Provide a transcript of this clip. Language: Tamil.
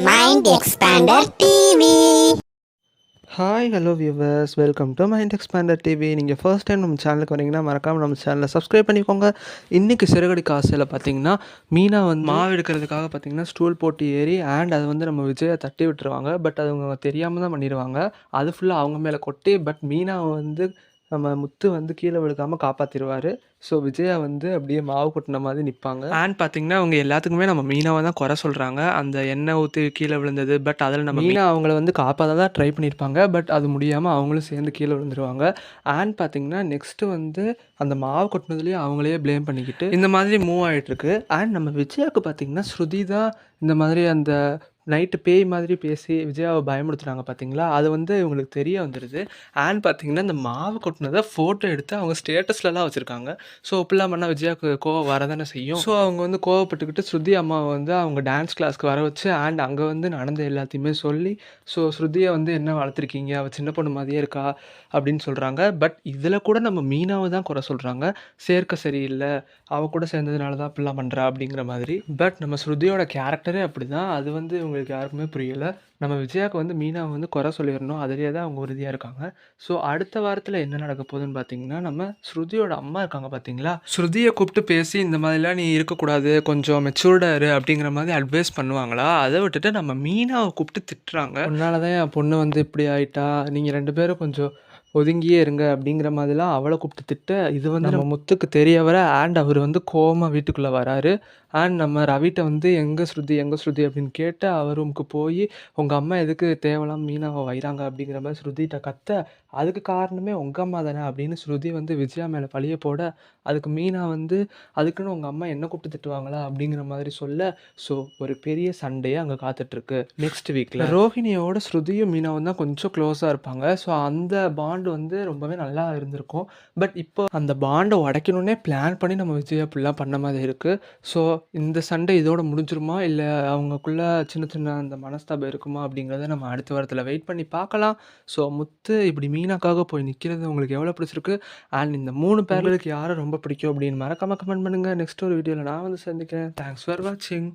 Mind Expander TV. Hi hello viewers, welcome to mind expander TV. நீங்கள் ஃபர்ஸ்ட் டைம் நம்ம சேனலுக்கு வரீங்கன்னா மறக்காமல் நம்ம சேனலை சப்ஸ்கிரைப் பண்ணிக்கோங்க. இன்றைக்கி சிறுகடி காசில் பார்த்தீங்கன்னா மீனா வந்து மாவு எடுக்கிறதுக்காக பார்த்தீங்கன்னா ஸ்டூல் போட்டு ஏறி அண்ட் அது வந்து நம்ம விஜயை தட்டி விட்டுருவாங்க. பட் அது அவங்க தெரியாமல் தான் பண்ணிடுவாங்க. அது ஃபுல்லாக அவங்க மேலே கொட்டி பட் மீனாவை வந்து நம்ம முத்து வந்து கீழே விழுக்காமல் காப்பாற்றிடுவார். ஸோ விஜயா வந்து அப்படியே மாவு கொட்டின மாதிரி நிற்பாங்க. அண்ட் பார்த்தீங்கன்னா அவங்க எல்லாத்துக்குமே நம்ம மீனாவை தான் குறை சொல்கிறாங்க. அந்த எண்ணெய் ஊற்றி கீழே விழுந்தது. பட் அதில் நம்ம மீனா அவங்கள வந்து காப்பாற்ற தான் ட்ரை பண்ணியிருப்பாங்க. பட் அது முடியாமல் அவங்களும் சேர்ந்து கீழே விழுந்துருவாங்க. அண்ட் பார்த்தீங்கன்னா நெக்ஸ்ட்டு வந்து அந்த மாவு கொட்டினதுலேயே அவங்களே ப்ளேம் பண்ணிக்கிட்டு இந்த மாதிரி மூவ் ஆகிட்டுருக்கு. அண்ட் நம்ம விஜயாவுக்கு பார்த்தீங்கன்னா ஸ்ருதி தான் இந்த மாதிரி அந்த நைட்டு பேய் மாதிரி பேசி விஜயாவை பயமுறுத்துனாங்க பார்த்தீங்களா, அது வந்து இவங்களுக்கு தெரிய வந்துடுது. அண்ட் பார்த்தீங்கன்னா இந்த மாவு கொட்டினதை ஃபோட்டோ எடுத்து அவங்க ஸ்டேட்டஸ்லலாம் வச்சுருக்காங்க. ஸோ இப்படிலாம் பண்ணால் விஜயாவுக்கு கோவம் வரதானே செய்யும். ஸோ அவங்க வந்து கோவப்பட்டுக்கிட்டு ஸ்ருதி அம்மாவை வந்து அவங்க டான்ஸ் கிளாஸ்க்கு வர வச்சு அண்ட் அங்கே வந்து நடந்த எல்லாத்தையுமே சொல்லி ஸோ ஸ்ருதியை வந்து என்ன வளர்த்துருக்கீங்க, அவள் சின்ன பொண்ணு மாதிரியே இருக்கா அப்படின்னு சொல்கிறாங்க. பட் இதில் கூட நம்ம மீனாவை தான் குறை சொல்கிறாங்க. சேர்க்க சரியில்லை, அவள் கூட சேர்ந்ததுனால தான் இப்படிலாம் பண்ணுறா அப்படிங்கிற மாதிரி. பட் நம்ம ஸ்ருதியோட கேரக்டரே அப்படி தான். அது வந்து இவங்களுக்கு யாருக்குமே புரியலை. நம்ம விஜயாவுக்கு வந்து மீனாவை வந்து குறை சொல்லிடணும், அதிலேயே தான் அவங்க உறுதியாக இருக்காங்க. ஸோ அடுத்த வாரத்தில் என்ன நடக்க போகுதுன்னு பார்த்தீங்கன்னா, நம்ம ஸ்ருதியோட அம்மா இருக்காங்க பார்த்தீங்களா, ஸ்ருதியை கூப்பிட்டு பேசி இந்த மாதிரிலாம் நீ இருக்கக்கூடாது, கொஞ்சம் மெச்சூர்டாக இரு அப்படிங்கிற மாதிரி அட்வைஸ் பண்ணுவாங்களா. அதை விட்டுட்டு நம்ம மீனாவை கூப்பிட்டு திட்டுறாங்க. அதனால தான் என் பொண்ணு வந்து இப்படி ஆயிட்டா, நீங்கள் 2 பேரும் கொஞ்சம் ஒதுங்கியே இருங்க அப்படிங்கிற மாதிரிலாம் அவளை கூப்பிட்டு திட்ட, இது வந்து நம்ம முத்துக்கு தெரிய வர அண்ட் அவர் வந்து கோவமாக வீட்டுக்குள்ளே வராரு. அண்ட் நம்ம ரவிட்ட வந்து எங்கே ஸ்ருதி எங்கே ஸ்ருதி அப்படின்னு கேட்டு அவர் ரூமுக்கு போய் உங்கள் அம்மா எதுக்கு தேவலாம் மீனாவை வைறாங்க அப்படிங்கிற மாதிரி ஸ்ருதிகிட்ட கத்த, அதுக்கு காரணமே உங்கள் அம்மா தானே அப்படின்னு ஸ்ருதி வந்து விஜயா மேலே பழிய போட, அதுக்கு மீனா வந்து அதுக்குன்னு உங்கள் அம்மா என்ன கூப்பிட்டு திட்டுவாங்களா அப்படிங்கிற மாதிரி சொல்ல, ஸோ ஒரு பெரிய சண்டையே அங்கே காத்துட்ருக்கு. நெக்ஸ்ட் வீக்கில் ரோஹிணியோட ஸ்ருதியும் மீனாவும் தான் கொஞ்சம் க்ளோஸாக இருப்பாங்க. ஸோ அந்த பாண்டு வந்து ரொம்பவே நல்லா இருந்திருக்கும். பட் இப்போ அந்த பாண்டை உடைக்கணுன்னே பிளான் பண்ணி நம்ம விஜய் அப்படிலாம் பண்ண மாதிரி இருக்குது. ஸோ இந்த சண்டை இதோட முடிஞ்சிருமா, இல்லை அவங்களுக்குள்ள சின்ன சின்ன அந்த மனஸ்தாபம் இருக்குமா அப்படிங்கிறத நம்ம அடுத்த வாரத்தில் வெயிட் பண்ணி பார்க்கலாம். ஸோ முத்து இப்படி மீனாக்காக போய் நிற்கிறது உங்களுக்கு எவ்வளோ பிடிச்சிருக்கு அண்ட் இந்த 3 பேர்களுக்கு யாரை ரொம்ப பிடிக்கும் அப்படின்னு மறக்காமல் கமெண்ட் பண்ணுங்கள். நெக்ஸ்ட் ஒரு வீடியோவில் நான் வந்து சந்திக்கிறேன். தேங்க்ஸ் ஃபார் வாட்சிங்.